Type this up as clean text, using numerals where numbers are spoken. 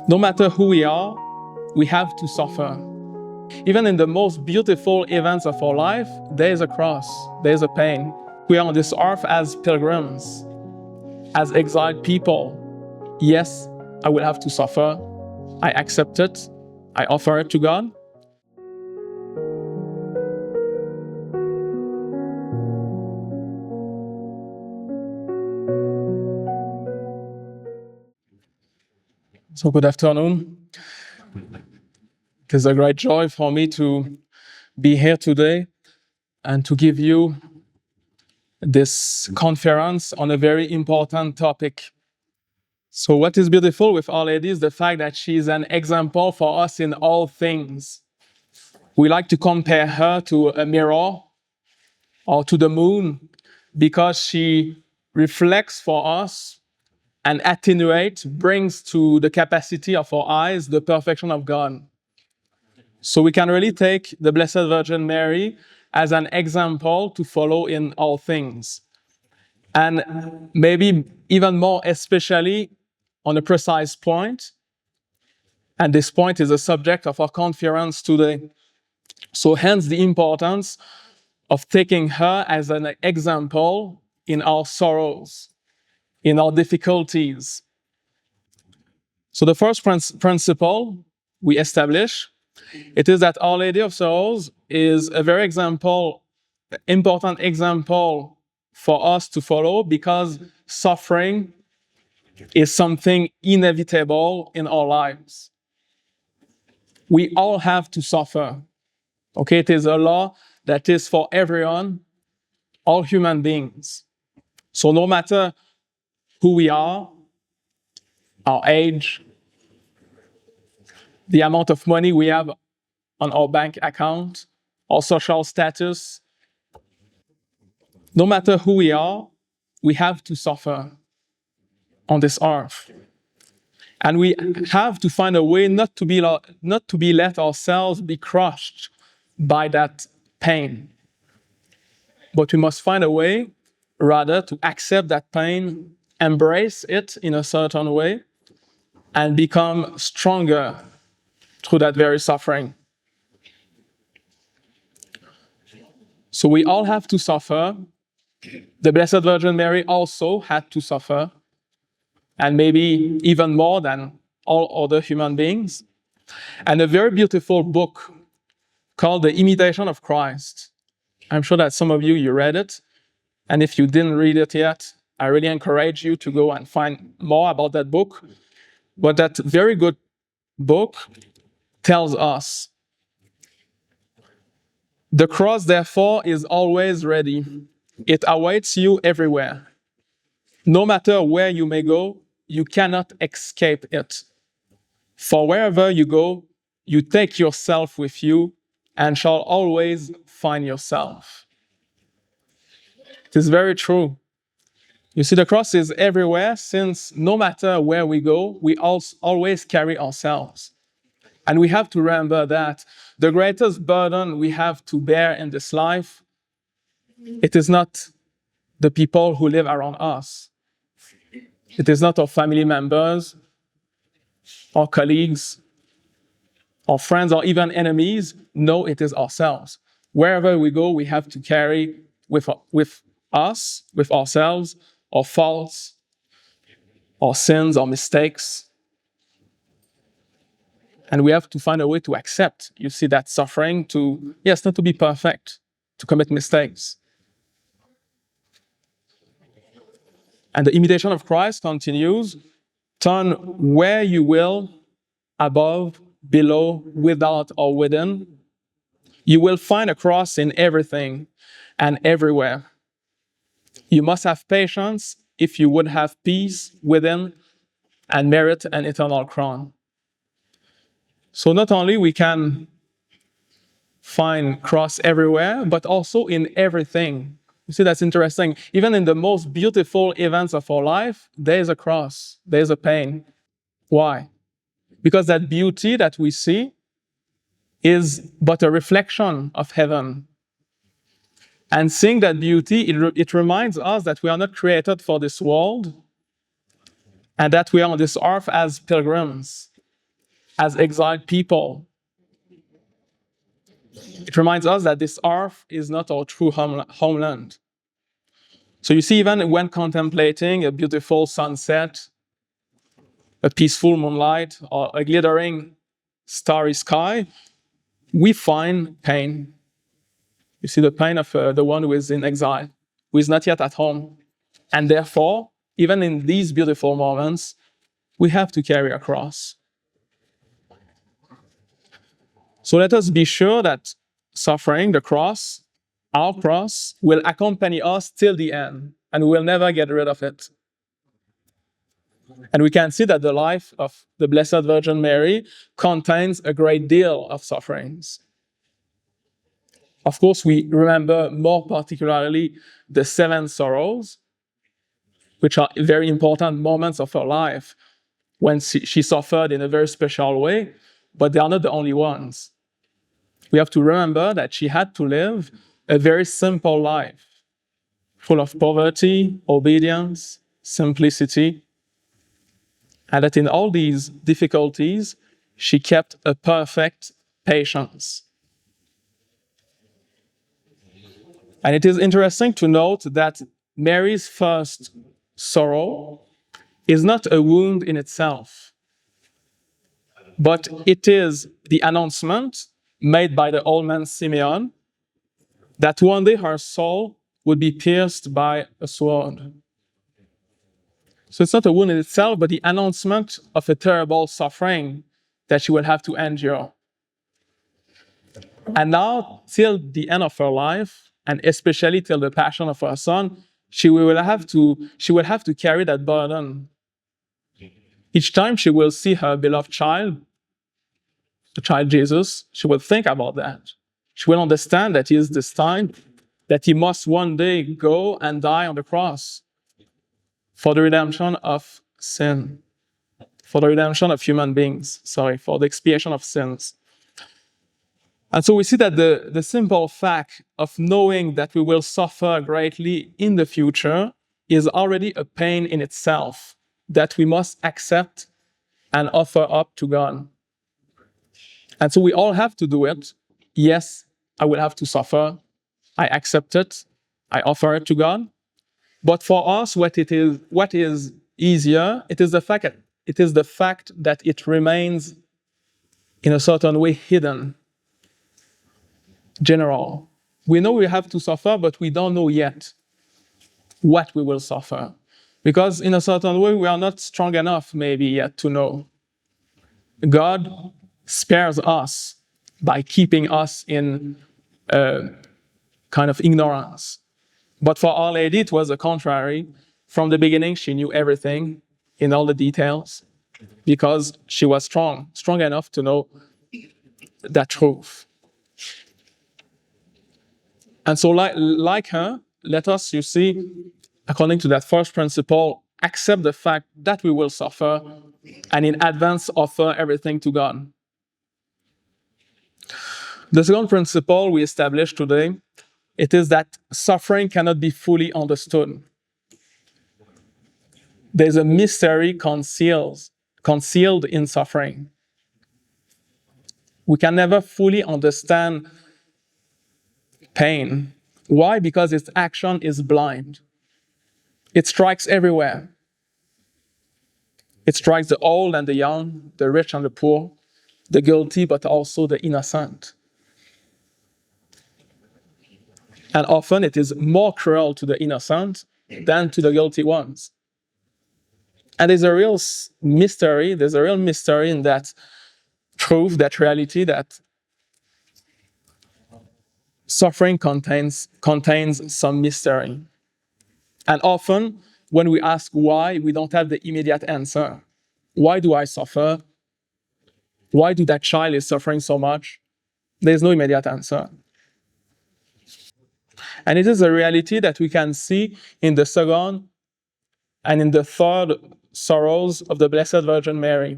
No matter who we have to suffer. Even in the most beautiful events of our life, there is a cross, there is a pain. We are on this earth as pilgrims, as exiled people. Yes, I will have to suffer. I accept it. I offer it to God. So good afternoon. It is a great joy for me to be here today and to give you this conference on a very important topic. So what is beautiful with Our Lady is the fact that she is an example for us in all things. We like to compare her to a mirror or to the moon because she reflects for us and attenuates, brings to the capacity of our eyes the perfection of God. So we can really take the Blessed Virgin Mary as an example to follow in all things. And maybe even more especially on a precise point, and this point is the subject of our conference today. So hence the importance of taking her as an example in our sorrows, in our difficulties. So the first principle we establish, it is that Our Lady of Sorrows is a very important example for us to follow because suffering is something inevitable in our lives. We all have to suffer. Okay, it is a law that is for everyone, all human beings. So no matter who we are, our age, the amount of money we have on our bank account, our social status, no matter who we have to suffer on this earth. And we have to find a way not to be let ourselves be crushed by that pain. But we must find a way, rather, to accept that pain, embrace it in a certain way, and become stronger through that very suffering. So we all have to suffer. The Blessed Virgin Mary also had to suffer, and maybe even more than all other human beings. And a very beautiful book called The Imitation of Christ. I'm sure that some of you read it. And if you didn't read it yet, I really encourage you to go and find more about that book. But that very good book tells us, the cross, therefore, is always ready. It awaits you everywhere. No matter where you may go, you cannot escape it. For wherever you go, you take yourself with you and shall always find yourself. It is very true. You see, the cross is everywhere, since no matter where we go, we always carry ourselves. And we have to remember that the greatest burden we have to bear in this life, it is not the people who live around us. It is not our family members, our colleagues, our friends, or even enemies. No, it is ourselves. Wherever we go, we have to carry with us, with ourselves, our faults, our sins, our mistakes. And we have to find a way to accept, you see, that suffering, not to be perfect, to commit mistakes. And the Imitation of Christ continues, turn where you will, above, below, without, or within. You will find a cross in everything and everywhere. You must have patience if you would have peace within and merit an eternal crown. So not only we can find cross everywhere, but also in everything. You see, that's interesting. Even in the most beautiful events of our life, there is a cross, there is a pain. Why? Because that beauty that we see is but a reflection of heaven. And seeing that beauty, it reminds us that we are not created for this world and that we are on this earth as pilgrims. as exiled people. It reminds us that this earth is not our true homeland. So you see, even when contemplating a beautiful sunset, a peaceful moonlight, or a glittering starry sky, we find pain. You see the pain of the one who is in exile, who is not yet at home. And therefore, even in these beautiful moments, we have to carry a cross. So let us be sure that suffering, the cross, our cross, will accompany us till the end, and we will never get rid of it. And we can see that the life of the Blessed Virgin Mary contains a great deal of sufferings. Of course, we remember more particularly the 7 sorrows, which are very important moments of her life when she suffered in a very special way, but they are not the only ones. We have to remember that she had to live a very simple life, full of poverty, obedience, simplicity, and that in all these difficulties, she kept a perfect patience. And it is interesting to note that Mary's first sorrow is not a wound in itself, but it is the announcement made by the old man Simeon that one day her soul would be pierced by a sword. So it's not a wound in itself, but the announcement of a terrible suffering that she will have to endure. And now, till the end of her life, and especially till the passion of her son, she will have to carry that burden. Each time she will see her beloved child, the child Jesus, she will think about that. She will understand that he is destined, that he must one day go and die on the cross for the redemption of sin, for the redemption of human beings, for the expiation of sins. And so we see that the simple fact of knowing that we will suffer greatly in the future is already a pain in itself that we must accept and offer up to God. And so we all have to do it. Yes, I will have to suffer. I accept it. I offer it to God. But for us, what is easier, it is the fact that it remains in a certain way hidden, general. We know we have to suffer, but we don't know yet what we will suffer. Because in a certain way, we are not strong enough maybe yet to know. God spares us by keeping us in kind of ignorance. But for Our Lady, it was the contrary. From the beginning, she knew everything in all the details because she was strong enough to know that truth. And so like her, let us, you see, according to that first principle, accept the fact that we will suffer and in advance offer everything to God. The second principle we established today, it is that suffering cannot be fully understood. There's a mystery concealed in suffering. We can never fully understand pain. Why? Because its action is blind. It strikes everywhere. It strikes the old and the young, the rich and the poor, the guilty, but also the innocent. And often it is more cruel to the innocent than to the guilty ones. And there's a real mystery in that truth, that reality, that suffering contains some mystery. And often, when we ask why, we don't have the immediate answer. Why do I suffer? Why do that child is suffering so much? There's no immediate answer. And it is a reality that we can see in the second and in the third sorrows of the Blessed Virgin Mary.